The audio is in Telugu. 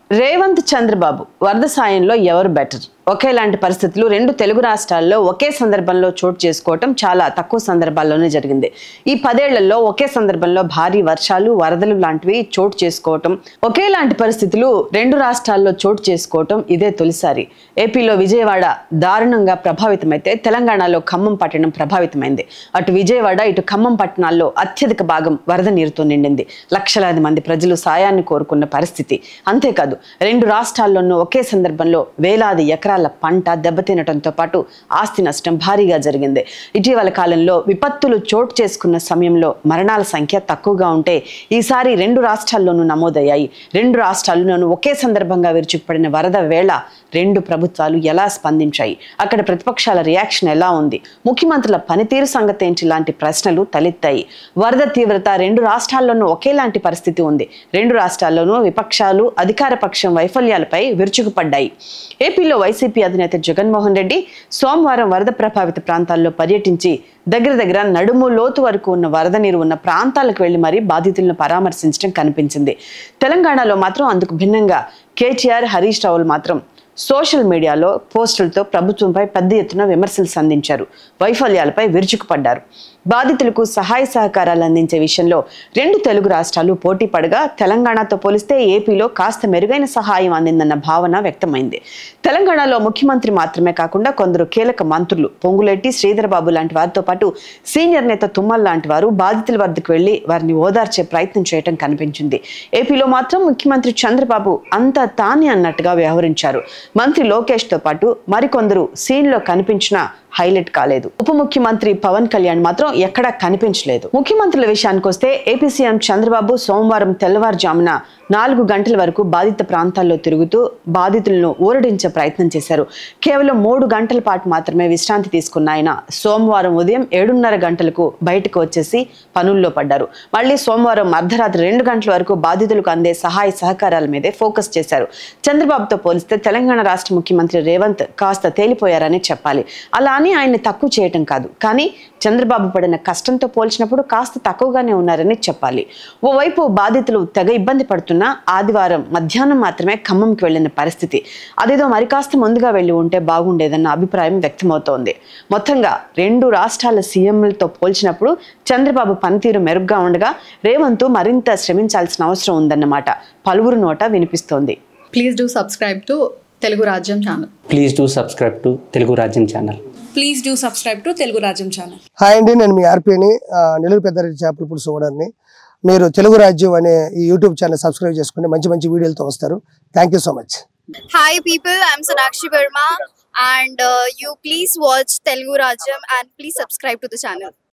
రేవంత్ చంద్రబాబు వరద సాయంలో ఎవరు బెటర్? ఒకేలాంటి పరిస్థితులు రెండు తెలుగు రాష్ట్రాల్లో ఒకే సందర్భంలో చోటు చేసుకోవటం చాలా తక్కువ సందర్భాల్లోనే జరిగింది. ఈ 10 ఏళ్లలో ఒకే సందర్భంలో భారీ వర్షాలు, వరదలు లాంటివి చోటు చేసుకోవటం, ఒకేలాంటి పరిస్థితులు రెండు రాష్ట్రాల్లో చోటు చేసుకోవటం ఇదే తొలిసారి. ఏపీలో విజయవాడ దారుణంగా ప్రభావితమైతే తెలంగాణలో ఖమ్మం పట్టణం ప్రభావితమైంది. అటు విజయవాడ ఇటు ఖమ్మం పట్టణాల్లో అత్యధిక భాగం వరద నీరుతో నిండింది. లక్షలాది మంది ప్రజలు సాయాన్ని కోరుకున్న పరిస్థితి. అంతేకాదు రెండు రాష్ట్రాల్లోనూ ఒకే సందర్భంలో వేలాది ఎకరాల పంట దెబ్బతినటంతో పాటు ఆస్తి నష్టం భారీగా జరిగింది. ఇటీవల కాలంలో విపత్తులు చోటు చేసుకున్న సమయంలో మరణాల సంఖ్య తక్కువగా ఉంటే ఈసారి రెండు రాష్ట్రాల్లోనూ నమోదయ్యాయి. రెండు రాష్ట్రాల్లోనూ ఒకే సందర్భంగా విరుచుకుపడిన వరద వేళ రెండు ప్రభుత్వాలు ఎలా స్పందించాయి, అక్కడ ప్రతిపక్షాల రియాక్షన్ ఎలా ఉంది, ముఖ్యమంత్రుల పనితీరు సంగతి ఏంటి లాంటి ప్రశ్నలు తలెత్తాయి. వరద తీవ్రత రెండు రాష్ట్రాల్లోనూ ఒకేలాంటి పరిస్థితి ఉంది. రెండు రాష్ట్రాల్లోనూ విపక్షాలు అధికార పక్షం వైఫల్యాలపై విరుచుకుపడ్డాయి. ఏపీలో వైసీపీ అధినేత జగన్మోహన్ రెడ్డి సోమవారం వరద ప్రభావిత ప్రాంతాల్లో పర్యటించి దగ్గర నడుము లోతు వరకు ఉన్న వరద నీరు ఉన్న ప్రాంతాలకు వెళ్లి మరీ బాధితులను పరామర్శించడం కనిపించింది. తెలంగాణలో మాత్రం అందుకు భిన్నంగా కేటీఆర్, హరీష్ రావులు మాత్రం సోషల్ మీడియాలో పోస్టులతో ప్రభుత్వంపై పెద్ద ఎత్తున విమర్శలు సంధించారు. వైఫల్యాలపై విరుచుకుపడ్డారు. బాధితులకు సహాయ సహకారాలు అందించే విషయంలో రెండు తెలుగు రాష్ట్రాలు పోటీ పడగా తెలంగాణతో పోలిస్తే ఏపీలో కాస్త మెరుగైన సహాయం అందిందన్న భావన వ్యక్తమైంది. తెలంగాణలో ముఖ్యమంత్రి మాత్రమే కాకుండా కొందరు కీలక మంత్రులు పొంగులేటి, శ్రీధరబాబు లాంటి వారితో పాటు సీనియర్ నేత తుమ్మల్ లాంటి వారు బాధితుల వద్దకు వెళ్లి వారిని ఓదార్చే ప్రయత్నం చేయడం కనిపించింది. ఏపీలో మాత్రం ముఖ్యమంత్రి చంద్రబాబు అంతా తానే అన్నట్టుగా వ్యవహరించారు. మంత్రి లోకేష్ తో పాటు మరికొందరు సీన్ లో కనిపించినా హైలైట్ కాలేదు. ఉప ముఖ్యమంత్రి పవన్ కళ్యాణ్ మాత్రం ఎక్కడా కనిపించలేదు. ముఖ్యమంత్రుల విషయానికి వస్తే ఏపీ సీఎం చంద్రబాబు సోమవారం తెల్లవారుజామున 4 గంటల వరకు బాధిత ప్రాంతాల్లో తిరుగుతూ బాధితులను ఊరడించే ప్రయత్నం చేశారు. కేవలం 3 గంటల పాటు మాత్రమే విశ్రాంతి తీసుకున్న ఆయన సోమవారం ఉదయం 7:30 గంటలకు బయటకు వచ్చేసి పనుల్లో పడ్డారు. మళ్ళీ సోమవారం అర్ధరాత్రి 2 గంటల వరకు బాధితులకు అందే సహాయ సహకారాల మీదే ఫోకస్ చేశారు. చంద్రబాబుతో పోలిస్తే తెలంగాణ రాష్ట్ర ముఖ్యమంత్రి రేవంత్ కాస్త తేలిపోయారని చెప్పాలి. అలా అని ఆయన్ని తక్కువ చేయటం కాదు, కానీ చంద్రబాబు పడిన కష్టంతో పోల్చినప్పుడు కాస్త తక్కువగానే ఉన్నారని చెప్పాలి. ఓవైపు బాధితులు తెగ ఇబ్బంది పడుతున్నా ఆదివారం మధ్యాహ్నం మాత్రమే ఖమ్మంకి వెళ్లిన పరిస్థితి. అదేదో మరి కాస్త ముందుగా వెళ్లి ఉంటే బాగుండేదన్న అభిప్రాయం వ్యక్తమవుతోంది. మొత్తంగా రెండు రాష్ట్రాల సీఎంలతో పోల్చినప్పుడు చంద్రబాబు పనితీరు మెరుగ్గా ఉండగా రేవంత్ మరింత శ్రమించాల్సిన అవసరం ఉందన్నమాట పలువురు నోట వినిపిస్తోంది. Please do subscribe to Telugu Rajyam channel. Please do subscribe to Telugu Rajyam channel. Please do subscribe to Telugu Rajyam channel. Hi అండి, నేను మీ ఆర్పీని, నెల్లూరు పెద్దారెడ్డి చేపల పులుసు ఓనర్ని. మీరు తెలుగు రాజ్యం అనే ఈ యూట్యూబ్ ఛానల్ సబ్స్క్రైబ్ చేసుకుని మంచి వీడియోలతో వస్తారు. Thank you so much. Hi people, I'm Sonakshi Verma and you please watch Telugu Rajyam and please subscribe to the channel.